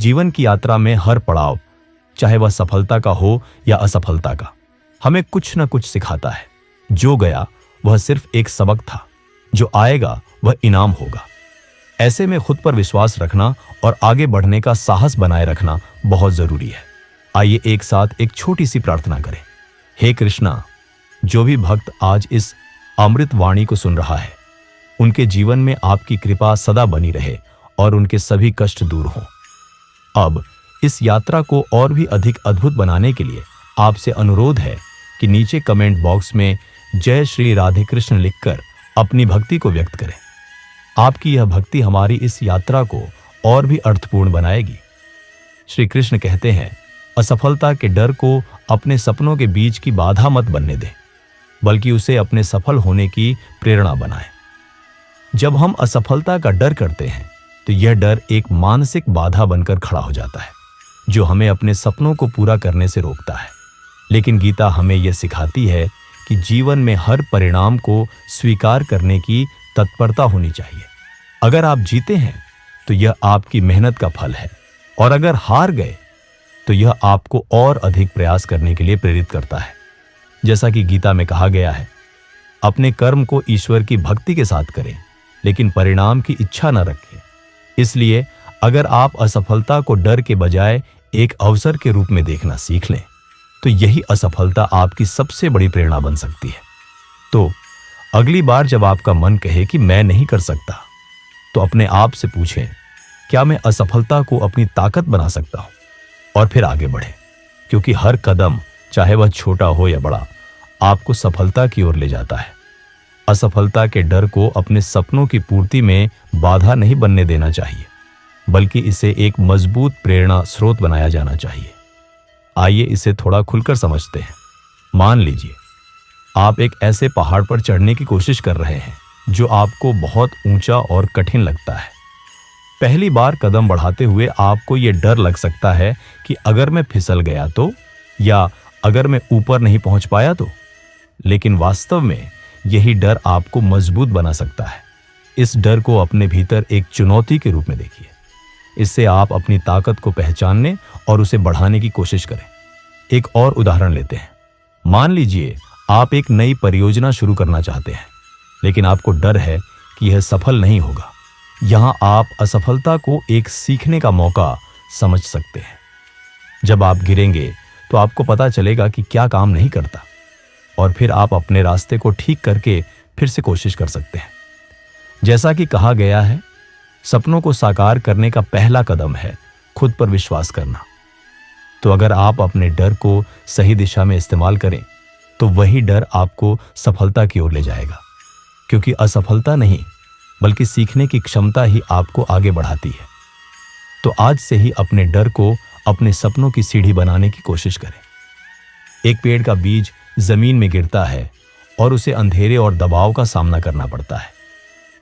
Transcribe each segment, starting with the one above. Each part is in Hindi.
जीवन की यात्रा में हर पड़ाव, चाहे वह सफलता का हो या असफलता का, हमें कुछ न कुछ सिखाता है। जो गया वह सिर्फ एक सबक था, जो आएगा वह इनाम होगा। ऐसे में खुद पर विश्वास रखना और आगे बढ़ने का साहस बनाए रखना बहुत जरूरी है। आइए एक साथ एक छोटी सी प्रार्थना करें। हे कृष्णा, जो भी भक्त आज इस अमृत वाणी को सुन रहा है, उनके जीवन में आपकी कृपा सदा बनी रहे और उनके सभी कष्ट दूर हों। अब इस यात्रा को और भी अधिक अद्भुत बनाने के लिए आपसे अनुरोध है कि नीचे कमेंट बॉक्स में जय श्री राधे कृष्ण लिखकर अपनी भक्ति को व्यक्त करें। आपकी यह भक्ति हमारी इस यात्रा को और भी अर्थपूर्ण बनाएगी। श्री कृष्ण कहते हैं, असफलता के डर को अपने सपनों के बीच की बाधा मत बनने दें, बल्कि उसे अपने सफल होने की प्रेरणा बनाएं। जब हम असफलता का डर करते हैं तो यह डर एक मानसिक बाधा बनकर खड़ा हो जाता है, जो हमें अपने सपनों को पूरा करने से रोकता है। लेकिन गीता हमें यह सिखाती है कि जीवन में हर परिणाम को स्वीकार करने की तत्परता होनी चाहिए। अगर आप जीते हैं तो यह आपकी मेहनत का फल है, और अगर हार गए तो यह आपको और अधिक प्रयास करने के लिए प्रेरित करता है। जैसा कि गीता में कहा गया है, अपने कर्म को ईश्वर की भक्ति के साथ करें, लेकिन परिणाम की इच्छा न रखें। इसलिए अगर आप असफलता को डर के बजाय एक अवसर के रूप में देखना सीख लें, तो यही असफलता आपकी सबसे बड़ी प्रेरणा बन सकती है। तो अगली बार जब आपका मन कहे कि मैं नहीं कर सकता, तो अपने आप से पूछें, क्या मैं असफलता को अपनी ताकत बना सकता हूं? और फिर आगे बढ़ें, क्योंकि हर कदम, चाहे वह छोटा हो या बड़ा, आपको सफलता की ओर ले जाता है। असफलता के डर को अपने सपनों की पूर्ति में बाधा नहीं बनने देना चाहिए, बल्कि इसे एक मजबूत प्रेरणा स्रोत बनाया जाना चाहिए। आइए इसे थोड़ा खुलकर समझते हैं। मान लीजिए आप एक ऐसे पहाड़ पर चढ़ने की कोशिश कर रहे हैं जो आपको बहुत ऊंचा और कठिन लगता है। पहली बार कदम बढ़ाते हुए आपको यह डर लग सकता है कि अगर मैं फिसल गया तो, या अगर मैं ऊपर नहीं पहुंच पाया तो। लेकिन वास्तव में यही डर आपको मजबूत बना सकता है। इस डर को अपने भीतर एक चुनौती के रूप में देखिए। इससे आप अपनी ताकत को पहचानने और उसे बढ़ाने की कोशिश करें। एक और उदाहरण लेते हैं। मान लीजिए आप एक नई परियोजना शुरू करना चाहते हैं, लेकिन आपको डर है कि यह सफल नहीं होगा। यहां आप असफलता को एक सीखने का मौका समझ सकते हैं। जब आप गिरेंगे तो आपको पता चलेगा कि क्या काम नहीं करता, और फिर आप अपने रास्ते को ठीक करके फिर से कोशिश कर सकते हैं। जैसा कि कहा गया है, सपनों को साकार करने का पहला कदम है खुद पर विश्वास करना। तो अगर आप अपने डर को सही दिशा में इस्तेमाल करें, तो वही डर आपको सफलता की ओर ले जाएगा, क्योंकि असफलता नहीं बल्कि सीखने की क्षमता ही आपको आगे बढ़ाती है। तो आज से ही अपने डर को अपने सपनों की सीढ़ी बनाने की कोशिश करें। एक पेड़ का बीज जमीन में गिरता है और उसे अंधेरे और दबाव का सामना करना पड़ता है,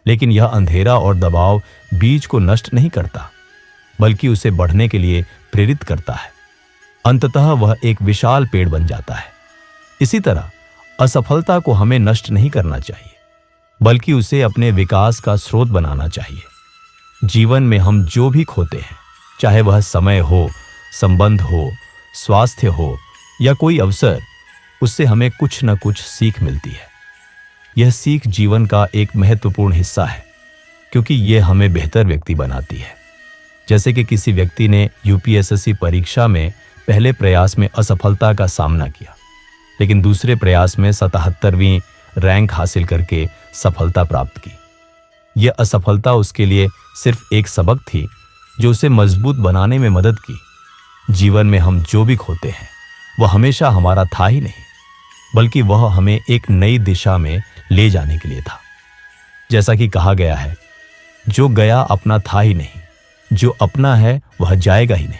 लेकिन यह अंधेरा और दबाव बीज को नष्ट नहीं करता, बल्कि उसे बढ़ने के लिए प्रेरित करता है। अंततः वह एक विशाल पेड़ बन जाता है। इसी तरह असफलता को हमें नष्ट नहीं करना चाहिए, बल्कि उसे अपने विकास का स्रोत बनाना चाहिए। जीवन में हम जो भी खोते हैं, चाहे वह समय हो, संबंध हो, स्वास्थ्य हो या कोई अवसर, उससे हमें कुछ न कुछ सीख मिलती है। यह सीख जीवन का एक महत्वपूर्ण हिस्सा है, क्योंकि यह हमें बेहतर व्यक्ति बनाती है। जैसे कि किसी व्यक्ति ने यूपीएससी परीक्षा में पहले प्रयास में असफलता का सामना किया, लेकिन दूसरे प्रयास में 77वीं रैंक हासिल करके सफलता प्राप्त की। यह असफलता उसके लिए सिर्फ एक सबक थी, जो उसे मजबूत बनाने में मदद की। जीवन में हम जो भी खोते हैं, वह हमेशा हमारा था ही नहीं, बल्कि वह हमें एक नई दिशा में ले जाने के लिए था। जैसा कि कहा गया है, जो गया अपना था ही नहीं, जो अपना है वह जाएगा ही नहीं।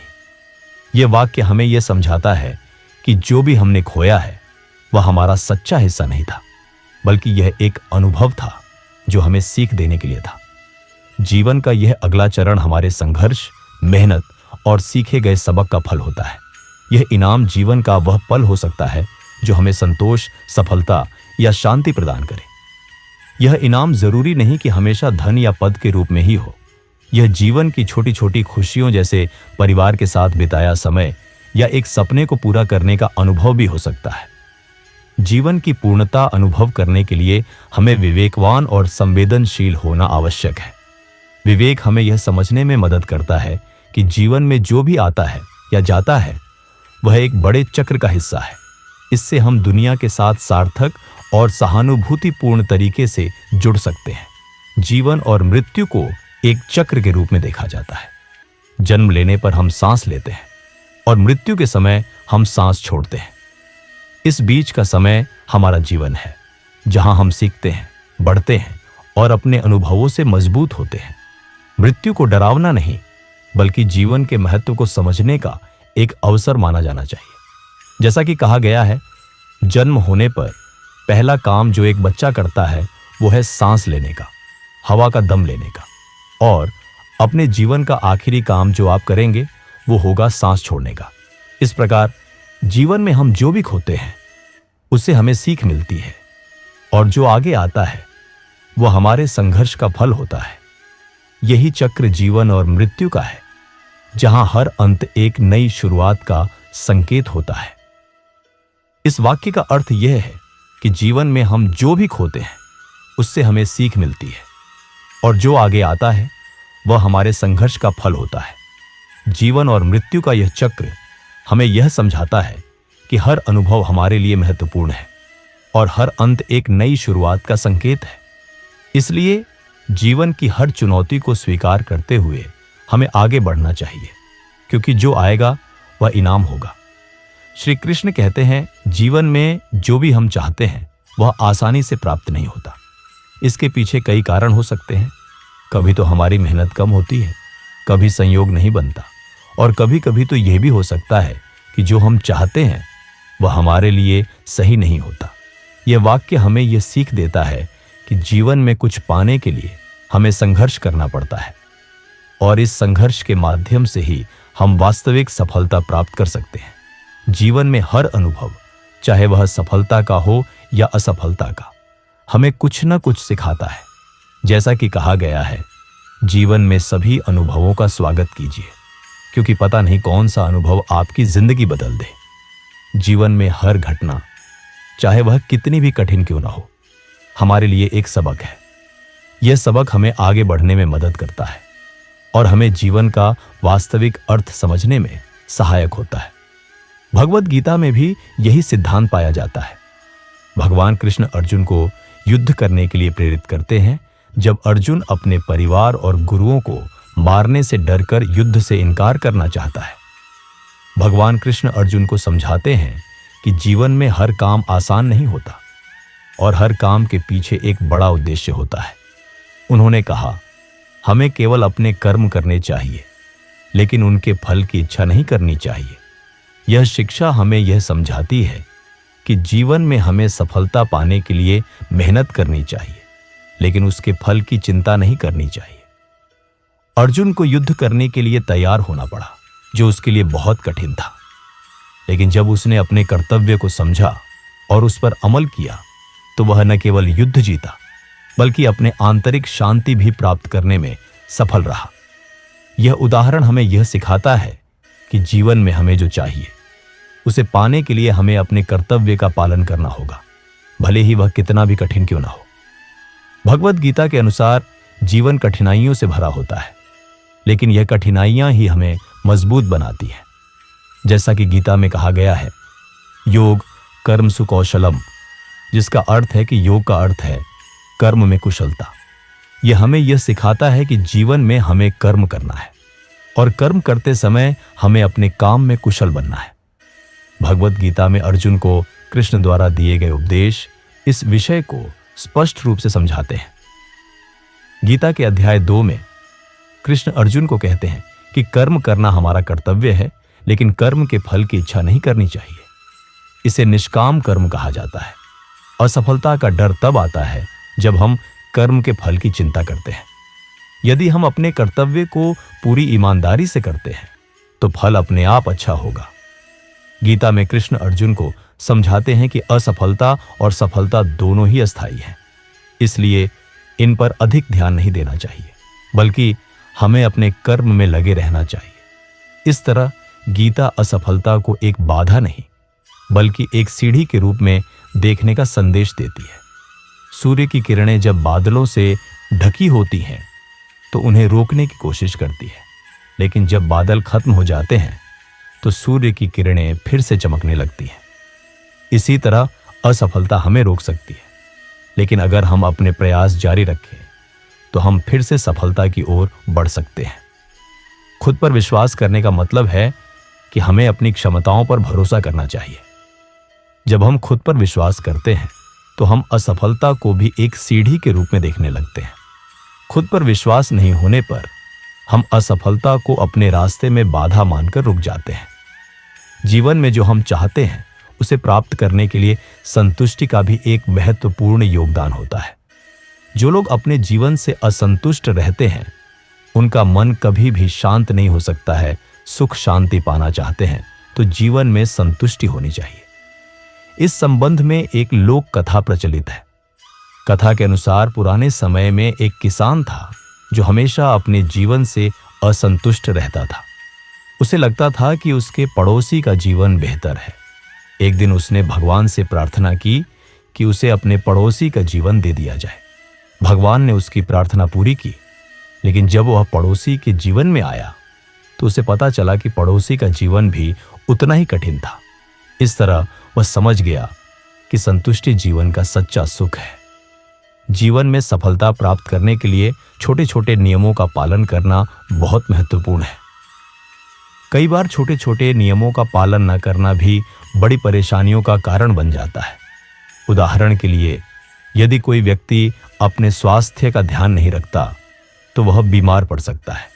यह वाक्य हमें यह समझाता है कि जो भी हमने खोया है वह हमारा सच्चा हिस्सा नहीं था, बल्कि यह एक अनुभव था जो हमें सीख देने के लिए था। जीवन का यह अगला चरण हमारे संघर्ष, मेहनत और सीखे गए सबक का फल होता है। यह इनाम जीवन का वह पल हो सकता है जो हमें संतोष, सफलता या शांति प्रदान करे। यह इनाम जरूरी नहीं कि हमेशा धन या पद के रूप में ही हो। यह जीवन की छोटी छोटी खुशियों जैसे परिवार के साथ बिताया समय या एक सपने को पूरा करने का अनुभव भी हो सकता है। जीवन की पूर्णता अनुभव करने के लिए हमें विवेकवान और संवेदनशील होना आवश्यक है। विवेक हमें यह समझने में मदद करता है कि जीवन में जो भी आता है या जाता है वह एक बड़े चक्र का हिस्सा है। इससे हम दुनिया के साथ सार्थक और सहानुभूतिपूर्ण तरीके से जुड़ सकते हैं। जीवन और मृत्यु को एक चक्र के रूप में देखा जाता है। जन्म लेने पर हम सांस लेते हैं और मृत्यु के समय हम सांस छोड़ते हैं। इस बीच का समय हमारा जीवन है, जहां हम सीखते हैं, बढ़ते हैं और अपने अनुभवों से मजबूत होते हैं। मृत्यु को डरावना नहीं, बल्कि जीवन के महत्व को समझने का एक अवसर माना जाना चाहिए। जैसा कि कहा गया है, जन्म होने पर पहला काम जो एक बच्चा करता है वो है सांस लेने का, हवा का दम लेने का, और अपने जीवन का आखिरी काम जो आप करेंगे वो होगा सांस छोड़ने का। इस प्रकार जीवन में हम जो भी खोते हैं उससे हमें सीख मिलती है, और जो आगे आता है वो हमारे संघर्ष का फल होता है। यही चक्र जीवन और मृत्यु का है, जहां हर अंत एक नई शुरुआत का संकेत होता है। इस वाक्य का अर्थ यह है कि जीवन में हम जो भी खोते हैं उससे हमें सीख मिलती है, और जो आगे आता है वह हमारे संघर्ष का फल होता है। जीवन और मृत्यु का यह चक्र हमें यह समझाता है कि हर अनुभव हमारे लिए महत्वपूर्ण है और हर अंत एक नई शुरुआत का संकेत है। इसलिए जीवन की हर चुनौती को स्वीकार करते हुए हमें आगे बढ़ना चाहिए, क्योंकि जो आएगा वह इनाम होगा। श्री कृष्ण कहते हैं, जीवन में जो भी हम चाहते हैं वह आसानी से प्राप्त नहीं होता। इसके पीछे कई कारण हो सकते हैं। कभी तो हमारी मेहनत कम होती है, कभी संयोग नहीं बनता, और कभी कभी तो यह भी हो सकता है कि जो हम चाहते हैं वह हमारे लिए सही नहीं होता। यह वाक्य हमें यह सीख देता है कि जीवन में कुछ पाने के लिए हमें संघर्ष करना पड़ता है, और इस संघर्ष के माध्यम से ही हम वास्तविक सफलता प्राप्त कर सकते हैं। जीवन में हर अनुभव, चाहे वह सफलता का हो या असफलता का, हमें कुछ न कुछ सिखाता है। जैसा कि कहा गया है, जीवन में सभी अनुभवों का स्वागत कीजिए, क्योंकि पता नहीं कौन सा अनुभव आपकी जिंदगी बदल दे। जीवन में हर घटना, चाहे वह कितनी भी कठिन क्यों ना हो, हमारे लिए एक सबक है। यह सबक हमें आगे बढ़ने में मदद करता है और हमें जीवन का वास्तविक अर्थ समझने में सहायक होता है। भगवद गीता में भी यही सिद्धांत पाया जाता है। भगवान कृष्ण अर्जुन को युद्ध करने के लिए प्रेरित करते हैं, जब अर्जुन अपने परिवार और गुरुओं को मारने से डरकर युद्ध से इनकार करना चाहता है। भगवान कृष्ण अर्जुन को समझाते हैं कि जीवन में हर काम आसान नहीं होता और हर काम के पीछे एक बड़ा उद्देश्य होता है। उन्होंने कहा, हमें केवल अपने कर्म करने चाहिए, लेकिन उनके फल की इच्छा नहीं करनी चाहिए। यह शिक्षा हमें यह समझाती है कि जीवन में हमें सफलता पाने के लिए मेहनत करनी चाहिए, लेकिन उसके फल की चिंता नहीं करनी चाहिए। अर्जुन को युद्ध करने के लिए तैयार होना पड़ा, जो उसके लिए बहुत कठिन था, लेकिन जब उसने अपने कर्तव्य को समझा और उस पर अमल किया तो वह न केवल युद्ध जीता, बल्कि अपने आंतरिक शांति भी प्राप्त करने में सफल रहा। यह उदाहरण हमें यह सिखाता है कि जीवन में हमें जो चाहिए उसे पाने के लिए हमें अपने कर्तव्य का पालन करना होगा, भले ही वह कितना भी कठिन क्यों ना हो। भगवद गीता के अनुसार जीवन कठिनाइयों से भरा होता है, लेकिन यह कठिनाइयां ही हमें मजबूत बनाती हैं। जैसा कि गीता में कहा गया है, योग कर्म सुकौशलम, जिसका अर्थ है कि योग का अर्थ है कर्म में कुशलता। यह हमें यह सिखाता है कि जीवन में हमें कर्म करना है और कर्म करते समय हमें अपने काम में कुशल बनना है। भगवद गीता में अर्जुन को कृष्ण द्वारा दिए गए उपदेश इस विषय को स्पष्ट रूप से समझाते हैं। गीता के अध्याय 2 में कृष्ण अर्जुन को कहते हैं कि कर्म करना हमारा कर्तव्य है, लेकिन कर्म के फल की इच्छा नहीं करनी चाहिए। इसे निष्काम कर्म कहा जाता है। असफलता का डर तब आता है जब हम कर्म के फल की चिंता करते हैं। यदि हम अपने कर्तव्य को पूरी ईमानदारी से करते हैं तो फल अपने आप अच्छा होगा। गीता में कृष्ण अर्जुन को समझाते हैं कि असफलता और सफलता दोनों ही अस्थायी हैं, इसलिए इन पर अधिक ध्यान नहीं देना चाहिए, बल्कि हमें अपने कर्म में लगे रहना चाहिए। इस तरह गीता असफलता को एक बाधा नहीं बल्कि एक सीढ़ी के रूप में देखने का संदेश देती है। सूर्य की किरणें जब बादलों से ढकी होती हैं तो उन्हें रोकने की कोशिश करती है, लेकिन जब बादल खत्म हो जाते हैं तो सूर्य की किरणें फिर से चमकने लगती हैं। इसी तरह असफलता हमें रोक सकती है, लेकिन अगर हम अपने प्रयास जारी रखें तो हम फिर से सफलता की ओर बढ़ सकते हैं। खुद पर विश्वास करने का मतलब है कि हमें अपनी क्षमताओं पर भरोसा करना चाहिए। जब हम खुद पर विश्वास करते हैं तो हम असफलता को भी एक सीढ़ी के रूप में देखने लगते हैं। खुद पर विश्वास नहीं होने पर हम असफलता को अपने रास्ते में बाधा मानकर रुक जाते हैं। जीवन में जो हम चाहते हैं उसे प्राप्त करने के लिए संतुष्टि का भी एक महत्वपूर्ण योगदान होता है। जो लोग अपने जीवन से असंतुष्ट रहते हैं उनका मन कभी भी शांत नहीं हो सकता है। सुख शांति पाना चाहते हैं तो जीवन में संतुष्टि होनी चाहिए। इस संबंध में एक लोक कथा प्रचलित है। कथा के अनुसार पुराने समय में एक किसान था जो हमेशा अपने जीवन से असंतुष्ट रहता था। उसे लगता था कि उसके पड़ोसी का जीवन बेहतर है। एक दिन उसने भगवान से प्रार्थना की कि उसे अपने पड़ोसी का जीवन दे दिया जाए। भगवान ने उसकी प्रार्थना पूरी की, लेकिन जब वह पड़ोसी के जीवन में आया तो उसे पता चला कि पड़ोसी का जीवन भी उतना ही कठिन था। इस तरह वह समझ गया कि संतुष्टि जीवन का सच्चा सुख है। जीवन में सफलता प्राप्त करने के लिए छोटे छोटे नियमों का पालन करना बहुत महत्वपूर्ण है। कई बार छोटे छोटे नियमों का पालन न करना भी बड़ी परेशानियों का कारण बन जाता है। उदाहरण के लिए, यदि कोई व्यक्ति अपने स्वास्थ्य का ध्यान नहीं रखता तो वह बीमार पड़ सकता है।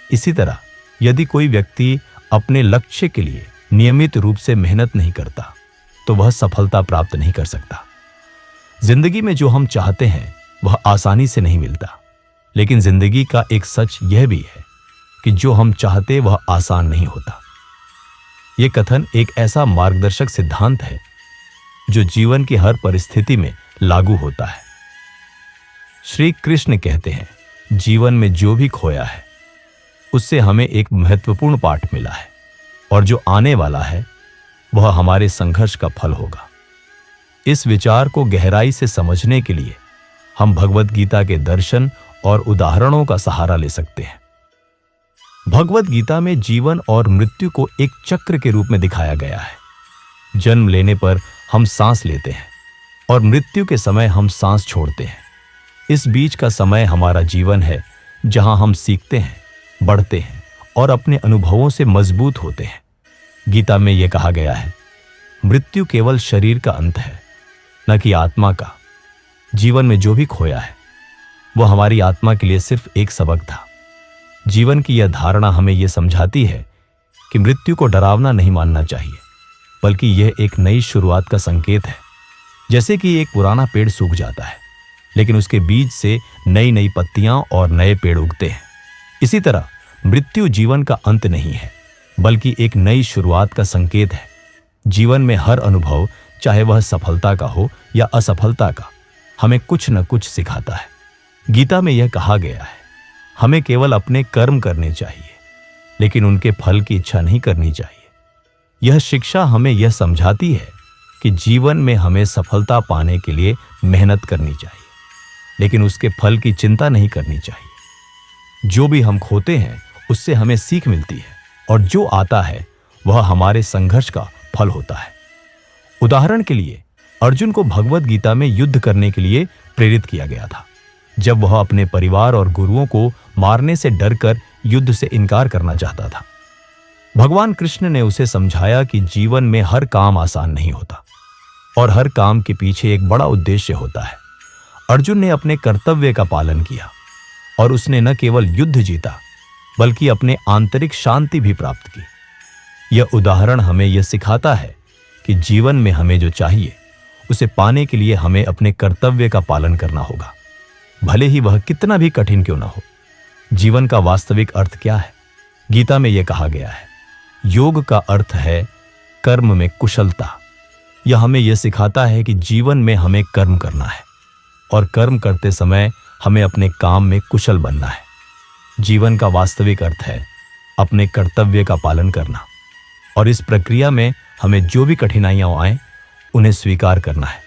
इसी तरह यदि कोई व्यक्ति अपने लक्ष्य के लिए नियमित रूप से मेहनत नहीं करता तो वह सफलता प्राप्त नहीं कर सकता। जिंदगी में जो हम चाहते हैं वह आसानी से नहीं मिलता, लेकिन जिंदगी का एक सच यह भी है कि जो हम चाहते वह आसान नहीं होता। यह कथन एक ऐसा मार्गदर्शक सिद्धांत है जो जीवन की हर परिस्थिति में लागू होता है। श्री कृष्ण कहते हैं, जीवन में जो भी खोया है उससे हमें एक महत्वपूर्ण पाठ मिला है, और जो आने वाला है वह हमारे संघर्ष का फल होगा। इस विचार को गहराई से समझने के लिए हम भगवत गीता के दर्शन और उदाहरणों का सहारा ले सकते हैं। भगवत गीता में जीवन और मृत्यु को एक चक्र के रूप में दिखाया गया है। जन्म लेने पर हम सांस लेते हैं और मृत्यु के समय हम सांस छोड़ते हैं। इस बीच का समय हमारा जीवन है, जहां हम सीखते हैं, बढ़ते हैं और अपने अनुभवों से मजबूत होते हैं। गीता में यह कहा गया है, मृत्यु केवल शरीर का अंत है, न कि आत्मा का। जीवन में जो भी खोया है वह हमारी आत्मा के लिए सिर्फ एक सबक था। जीवन की यह धारणा हमें यह समझाती है कि मृत्यु को डरावना नहीं मानना चाहिए, बल्कि यह एक नई शुरुआत का संकेत है। जैसे कि एक पुराना पेड़ सूख जाता है, लेकिन उसके बीज से नई नई पत्तियां और नए पेड़ उगते हैं। इसी तरह मृत्यु जीवन का अंत नहीं है, बल्कि एक नई शुरुआत का संकेत है। जीवन में हर अनुभव, चाहे वह सफलता का हो या असफलता का, हमें कुछ न कुछ सिखाता है। गीता में यह कहा गया है, हमें केवल अपने कर्म करने चाहिए, लेकिन उनके फल की इच्छा नहीं करनी चाहिए। यह शिक्षा हमें यह समझाती है कि जीवन में हमें सफलता पाने के लिए मेहनत करनी चाहिए, लेकिन उसके फल की चिंता नहीं करनी चाहिए। जो भी हम खोते हैं उससे हमें सीख मिलती है, और जो आता है वह हमारे संघर्ष का फल होता है। उदाहरण के लिए, अर्जुन को भगवत गीता में युद्ध करने के लिए प्रेरित किया गया था। जब वह अपने परिवार और गुरुओं को मारने से डरकर युद्ध से इनकार करना चाहता था, भगवान कृष्ण ने उसे समझाया कि जीवन में हर काम आसान नहीं होता और हर काम के पीछे एक बड़ा उद्देश्य होता है। अर्जुन ने अपने कर्तव्य का पालन किया और उसने न केवल युद्ध जीता, बल्कि अपने आंतरिक शांति भी प्राप्त की। यह उदाहरण हमें यह सिखाता है कि जीवन में हमें जो चाहिए उसे पाने के लिए हमें अपने कर्तव्य का पालन करना होगा, भले ही वह कितना भी कठिन क्यों ना हो। जीवन का वास्तविक अर्थ क्या है? गीता में यह कहा गया है, योग का अर्थ है कर्म में कुशलता। यह हमें यह सिखाता है कि जीवन में हमें कर्म करना है और कर्म करते समय हमें अपने काम में कुशल बनना है। जीवन का वास्तविक अर्थ है अपने कर्तव्य का पालन करना, और इस प्रक्रिया में हमें जो भी कठिनाइयां आए उन्हें स्वीकार करना है।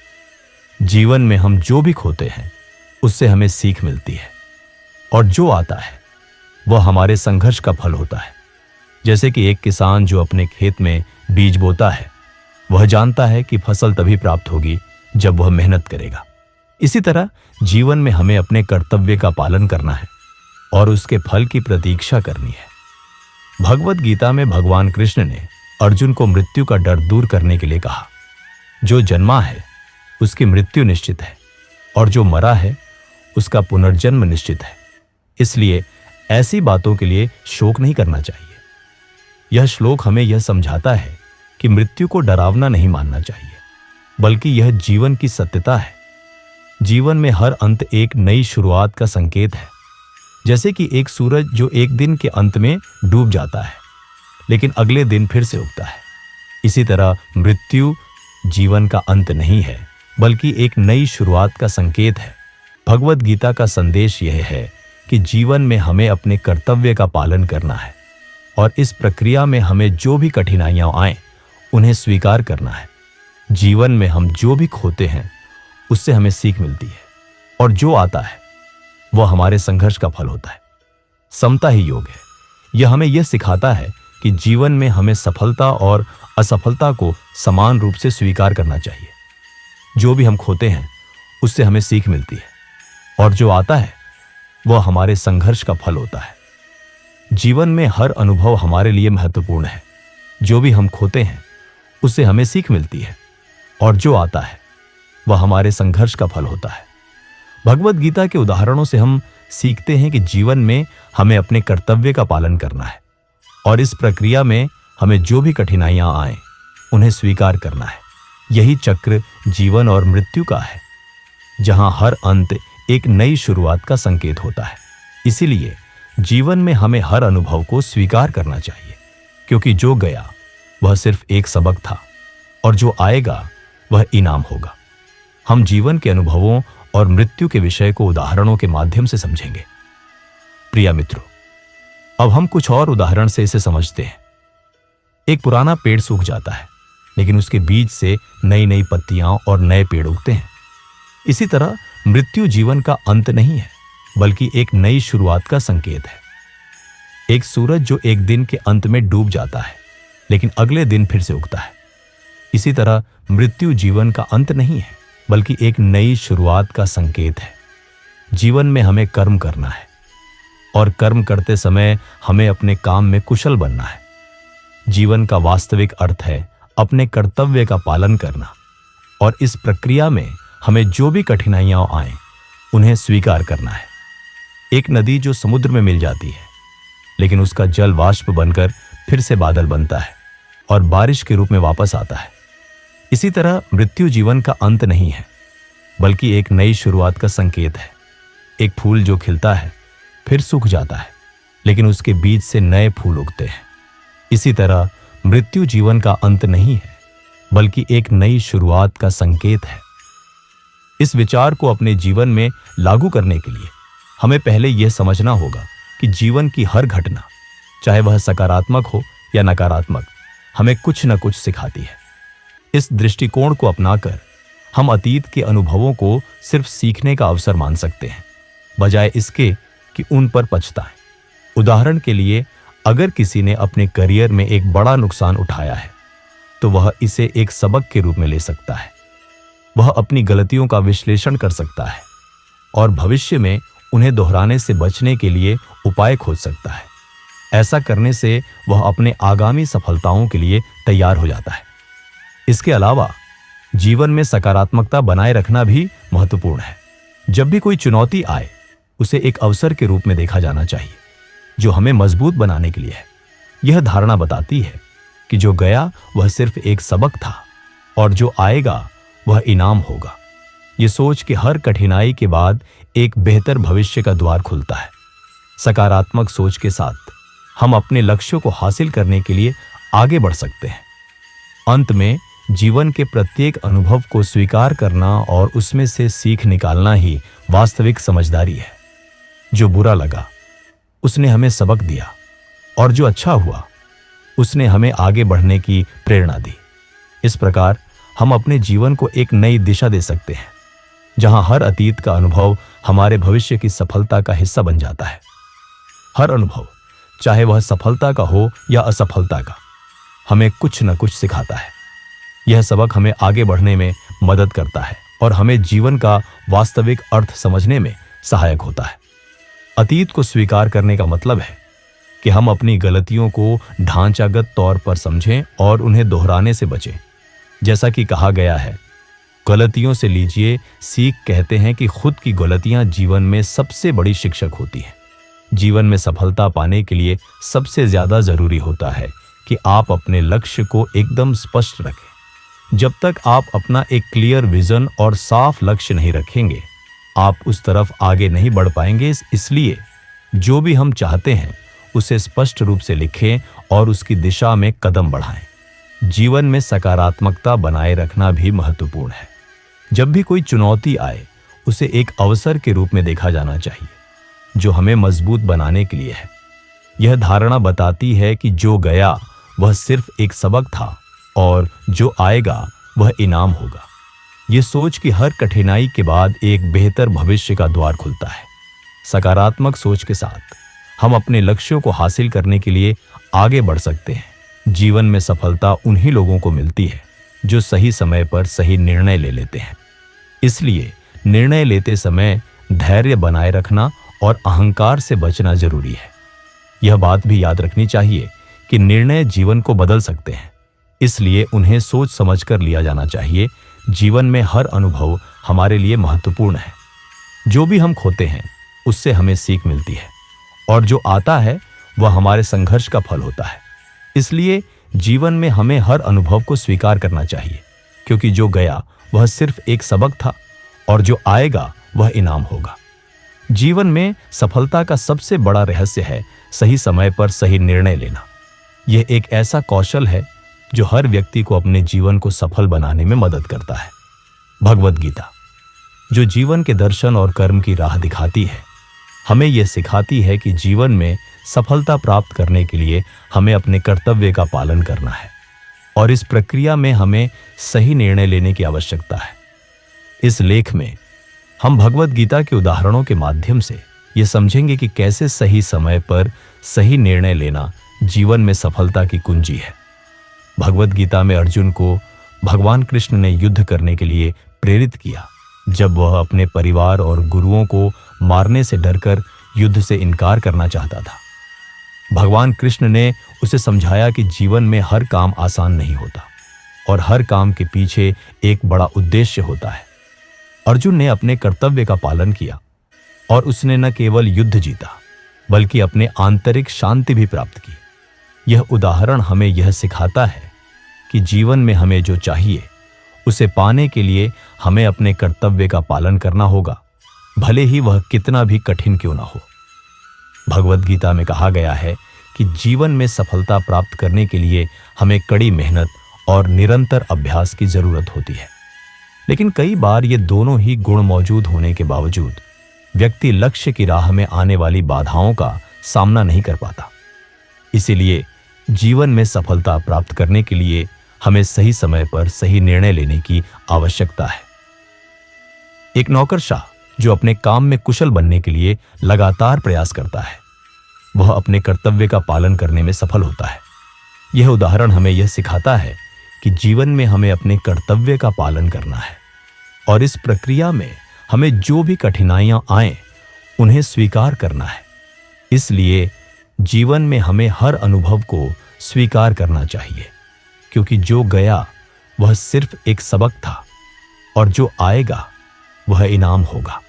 जीवन में हम जो भी खोते हैं उससे हमें सीख मिलती है, और जो आता है वह हमारे संघर्ष का फल होता है। जैसे कि एक किसान जो अपने खेत में बीज बोता है, वह जानता है कि फसल तभी प्राप्त होगी जब वह मेहनत करेगा। इसी तरह जीवन में हमें अपने कर्तव्य का पालन करना है और उसके फल की प्रतीक्षा करनी है। भगवत गीता में भगवान कृष्ण ने अर्जुन को मृत्यु का डर दूर करने के लिए कहा, जो जन्मा है उसकी मृत्यु निश्चित है, और जो मरा है उसका पुनर्जन्म निश्चित है। इसलिए ऐसी बातों के लिए शोक नहीं करना चाहिए। यह श्लोक हमें यह समझाता है कि मृत्यु को डरावना नहीं मानना चाहिए, बल्कि यह जीवन की सत्यता है। जीवन में हर अंत एक नई शुरुआत का संकेत है। जैसे कि एक सूरज जो एक दिन के अंत में डूब जाता है लेकिन अगले दिन फिर से उगता है, इसी तरह मृत्यु जीवन का अंत नहीं है बल्कि एक नई शुरुआत का संकेत है। भगवत गीता का संदेश यह है कि जीवन में हमें अपने कर्तव्य का पालन करना है, और इस प्रक्रिया में हमें जो भी कठिनाइयां आए उन्हें स्वीकार करना है। जीवन में हम जो भी खोते हैं उससे हमें सीख मिलती है, और जो आता है वह हमारे संघर्ष का फल होता है। समता ही योग है। यह हमें यह सिखाता है कि जीवन में हमें सफलता और असफलता को समान रूप से स्वीकार करना चाहिए। जो भी हम खोते हैं उससे हमें सीख मिलती है, और जो आता है वह हमारे संघर्ष का फल होता है। जीवन में हर अनुभव हमारे लिए महत्वपूर्ण है। जो भी हम खोते हैं उससे हमें सीख मिलती है, और जो आता है वह हमारे संघर्ष का फल होता है। भगवत गीता के उदाहरणों से हम सीखते हैं कि जीवन में हमें अपने कर्तव्य का पालन करना है, और इस प्रक्रिया में हमें जो भी कठिनाइयां आए उन्हें स्वीकार करना है। यही चक्र जीवन और मृत्यु का है, जहां हर अंत एक नई शुरुआत का संकेत होता है। इसीलिए जीवन में हमें हर अनुभव को स्वीकार करना चाहिए, क्योंकि जो गया वह सिर्फ एक सबक था, और जो आएगा वह इनाम होगा। हम जीवन के अनुभवों और मृत्यु के विषय को उदाहरणों के माध्यम से समझेंगे। प्रिय मित्रों, अब हम कुछ और उदाहरण से इसे समझते हैं। एक पुराना पेड़ सूख जाता है, लेकिन उसके बीज से नई नई पत्तियां और नए पेड़ उगते हैं। इसी तरह मृत्यु जीवन का अंत नहीं है, बल्कि एक नई शुरुआत का संकेत है। एक सूरज जो एक दिन के अंत में डूब जाता है, लेकिन अगले दिन फिर से उगता है। इसी तरह मृत्यु जीवन का अंत नहीं है, बल्कि एक नई शुरुआत का संकेत है। जीवन में हमें कर्म करना है, और कर्म करते समय हमें अपने काम में कुशल बनना है। जीवन का वास्तविक अर्थ है अपने कर्तव्य का पालन करना, और इस प्रक्रिया में हमें जो भी कठिनाइयां आए उन्हें स्वीकार करना है। एक नदी जो समुद्र में मिल जाती है, लेकिन उसका जल वाष्प बनकर फिर से बादल बनता है और बारिश के रूप में वापस आता है। इसी तरह मृत्यु जीवन का अंत नहीं है, बल्कि एक नई शुरुआत का संकेत है। एक फूल जो खिलता है फिर सूख जाता है, लेकिन उसके बीज से नए फूल उगते हैं। इसी तरह मृत्यु जीवन का अंत नहीं है, बल्कि एक नई शुरुआत का संकेत है। इस विचार को अपने जीवन में लागू करने के लिए हमें पहले यह समझना होगा कि जीवन की हर घटना, चाहे वह सकारात्मक हो या नकारात्मक, हमें कुछ न कुछ सिखाती है। इस दृष्टिकोण को अपनाकर हम अतीत के अनुभवों को सिर्फ सीखने का अवसर मान सकते हैं, बजाय इसके कि उन पर पछताएं। उदाहरण के लिए, अगर किसी ने अपने करियर में एक बड़ा नुकसान उठाया है, तो वह इसे एक सबक के रूप में ले सकता है। वह अपनी गलतियों का विश्लेषण कर सकता है और भविष्य में उन्हें दोहराने से बचने के लिए उपाय खोज सकता है। ऐसा करने से वह अपने आगामी सफलताओं के लिए तैयार हो जाता है। इसके अलावा जीवन में सकारात्मकता बनाए रखना भी महत्वपूर्ण है। जब भी कोई चुनौती आए, उसे एक अवसर के रूप में देखा जाना चाहिए, जो हमें मजबूत बनाने के लिए है। यह धारणा बताती है कि जो गया वह सिर्फ एक सबक था, और जो आएगा वह इनाम होगा। ये सोच कि हर कठिनाई के बाद एक बेहतर भविष्य का द्वार खुलता है। सकारात्मक सोच के साथ हम अपने लक्ष्यों को हासिल करने के लिए आगे बढ़ सकते हैं। अंत में, जीवन के प्रत्येक अनुभव को स्वीकार करना और उसमें से सीख निकालना ही वास्तविक समझदारी है। जो बुरा लगा उसने हमें सबक दिया, और जो अच्छा हुआ उसने हमें आगे बढ़ने की प्रेरणा दी। इस प्रकार हम अपने जीवन को एक नई दिशा दे सकते हैं, जहां हर अतीत का अनुभव हमारे भविष्य की सफलता का हिस्सा बन जाता है। हर अनुभव, चाहे वह सफलता का हो या असफलता का, हमें कुछ न कुछ सिखाता है। यह सबक हमें आगे बढ़ने में मदद करता है और हमें जीवन का वास्तविक अर्थ समझने में सहायक होता है। अतीत को स्वीकार करने का मतलब है कि हम अपनी गलतियों को ढांचागत तौर पर समझें और उन्हें दोहराने से बचें। जैसा कि कहा गया है, गलतियों से लीजिए सीख। कहते हैं कि खुद की गलतियां जीवन में सबसे बड़ी शिक्षक होती हैं। जीवन में सफलता पाने के लिए सबसे ज्यादा जरूरी होता है कि आप अपने लक्ष्य को एकदम स्पष्ट रखें। जब तक आप अपना एक क्लियर विजन और साफ लक्ष्य नहीं रखेंगे, आप उस तरफ आगे नहीं बढ़ पाएंगे। इसलिए जो भी हम चाहते हैं उसे स्पष्ट रूप से लिखें और उसकी दिशा में कदम बढ़ाएं। जीवन में सकारात्मकता बनाए रखना भी महत्वपूर्ण है। जब भी कोई चुनौती आए, उसे एक अवसर के रूप में देखा जाना चाहिए, जो हमें मजबूत बनाने के लिए है। यह धारणा बताती है कि जो गया वह सिर्फ एक सबक था और जो आएगा वह इनाम होगा। यह सोच कि हर कठिनाई के बाद एक बेहतर भविष्य का द्वार खुलता है। सकारात्मक सोच के साथ हम अपने लक्ष्यों को हासिल करने के लिए आगे बढ़ सकते हैं। जीवन में सफलता उन्हीं लोगों को मिलती है जो सही समय पर सही निर्णय ले लेते हैं। इसलिए निर्णय लेते समय धैर्य बनाए रखना और अहंकार से बचना जरूरी है। यह बात भी याद रखनी चाहिए कि निर्णय जीवन को बदल सकते हैं, इसलिए उन्हें सोच समझकर लिया जाना चाहिए। जीवन में हर अनुभव हमारे लिए महत्वपूर्ण है। जो भी हम खोते हैं उससे हमें सीख मिलती है, और जो आता है वह हमारे संघर्ष का फल होता है। इसलिए जीवन में हमें हर अनुभव को स्वीकार करना चाहिए, क्योंकि जो गया वह सिर्फ एक सबक था और जो आएगा वह इनाम होगा। जीवन में सफलता का सबसे बड़ा रहस्य है सही समय पर सही निर्णय लेना। यह एक ऐसा कौशल है जो हर व्यक्ति को अपने जीवन को सफल बनाने में मदद करता है। भगवद गीता, जो जीवन के दर्शन और कर्म की राह दिखाती है, हमें यह सिखाती है कि जीवन में सफलता प्राप्त करने के लिए हमें अपने कर्तव्य का पालन करना है, और इस प्रक्रिया में हमें सही निर्णय लेने की आवश्यकता है। इस लेख में हम भगवद गीता के उदाहरणों के माध्यम से यह समझेंगे कि कैसे सही समय पर सही निर्णय लेना जीवन में सफलता की कुंजी है। भगवद गीता में अर्जुन को भगवान कृष्ण ने युद्ध करने के लिए प्रेरित किया, जब वह अपने परिवार और गुरुओं को मारने से डरकर युद्ध से इनकार करना चाहता था। भगवान कृष्ण ने उसे समझाया कि जीवन में हर काम आसान नहीं होता और हर काम के पीछे एक बड़ा उद्देश्य होता है। अर्जुन ने अपने कर्तव्य का पालन किया और उसने न केवल युद्ध जीता, बल्कि अपने आंतरिक शांति भी प्राप्त की। यह उदाहरण हमें यह सिखाता है कि जीवन में हमें जो चाहिए उसे पाने के लिए हमें अपने कर्तव्य का पालन करना होगा, भले ही वह कितना भी कठिन क्यों ना हो। भगवद गीता में कहा गया है कि जीवन में सफलता प्राप्त करने के लिए हमें कड़ी मेहनत और निरंतर अभ्यास की जरूरत होती है। लेकिन कई बार ये दोनों ही गुण मौजूद होने के बावजूद व्यक्ति लक्ष्य की राह में आने वाली बाधाओं का सामना नहीं कर पाता। इसीलिए जीवन में सफलता प्राप्त करने के लिए हमें सही समय पर सही निर्णय लेने की आवश्यकता है। एक नौकरशाह जो अपने काम में कुशल बनने के लिए लगातार प्रयास करता है, वह अपने कर्तव्य का पालन करने में सफल होता है। यह उदाहरण हमें यह सिखाता है कि जीवन में हमें अपने कर्तव्य का पालन करना है, और इस प्रक्रिया में हमें जो भी कठिनाइयां आए उन्हें स्वीकार करना है। इसलिए जीवन में हमें हर अनुभव को स्वीकार करना चाहिए, क्योंकि जो गया वह सिर्फ एक सबक था और जो आएगा वह इनाम होगा।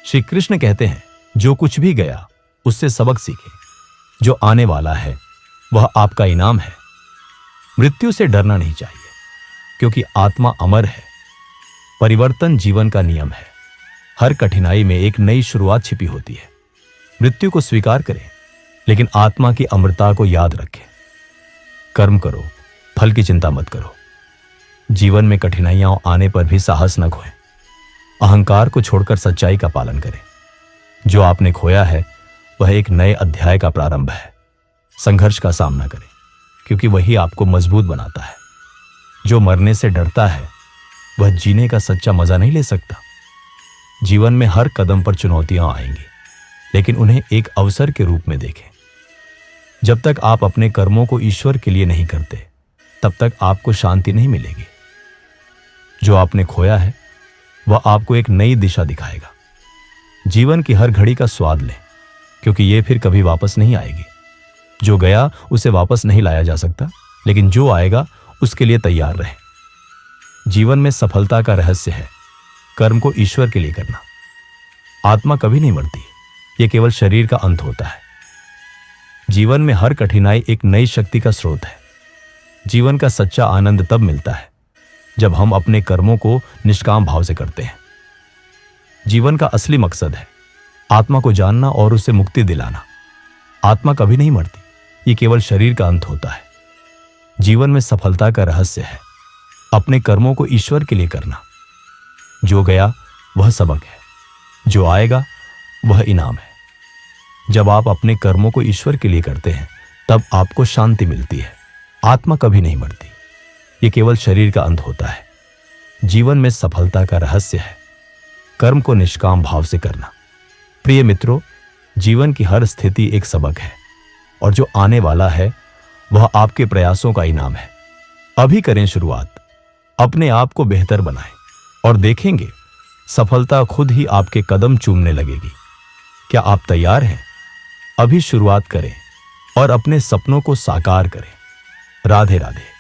श्री कृष्ण कहते हैं, जो कुछ भी गया उससे सबक सीखें। जो आने वाला है वह आपका इनाम है। मृत्यु से डरना नहीं चाहिए, क्योंकि आत्मा अमर है। परिवर्तन जीवन का नियम है। हर कठिनाई में एक नई शुरुआत छिपी होती है। मृत्यु को स्वीकार करें, लेकिन आत्मा की अमरता को याद रखें। कर्म करो, फल की चिंता मत करो। जीवन में कठिनाइयां आने पर भी साहस न खोएं। अहंकार को छोड़कर सच्चाई का पालन करें। जो आपने खोया है वह एक नए अध्याय का प्रारंभ है। संघर्ष का सामना करें, क्योंकि वही आपको मजबूत बनाता है। जो मरने से डरता है वह जीने का सच्चा मजा नहीं ले सकता। जीवन में हर कदम पर चुनौतियां आएंगी, लेकिन उन्हें एक अवसर के रूप में देखें। जब तक आप अपने कर्मों को ईश्वर के लिए नहीं करते, तब तक आपको शांति नहीं मिलेगी। जो आपने खोया है वह आपको एक नई दिशा दिखाएगा। जीवन की हर घड़ी का स्वाद लें, क्योंकि यह फिर कभी वापस नहीं आएगी। जो गया उसे वापस नहीं लाया जा सकता, लेकिन जो आएगा उसके लिए तैयार रहें। जीवन में सफलता का रहस्य है कर्म को ईश्वर के लिए करना। आत्मा कभी नहीं मरती, यह केवल शरीर का अंत होता है। जीवन में हर कठिनाई एक नई शक्ति का स्रोत है। जीवन का सच्चा आनंद तब मिलता है जब हम अपने कर्मों को निष्काम भाव से करते हैं। जीवन का असली मकसद है आत्मा को जानना और उसे मुक्ति दिलाना। आत्मा कभी नहीं मरती, ये केवल शरीर का अंत होता है। जीवन में सफलता का रहस्य है अपने कर्मों को ईश्वर के लिए करना। जो गया वह सबक है, जो आएगा वह इनाम है। जब आप अपने कर्मों को ईश्वर के लिए करते हैं, तब आपको शांति मिलती है। आत्मा कभी नहीं मरती, ये केवल शरीर का अंत होता है। जीवन में सफलता का रहस्य है कर्म को निष्काम भाव से करना। प्रिय मित्रों, जीवन की हर स्थिति एक सबक है, और जो आने वाला है वह आपके प्रयासों का इनाम है। अभी करें शुरुआत, अपने आप को बेहतर बनाएं और देखेंगे सफलता खुद ही आपके कदम चूमने लगेगी। क्या आप तैयार हैं? अभी शुरुआत करें और अपने सपनों को साकार करें। राधे राधे।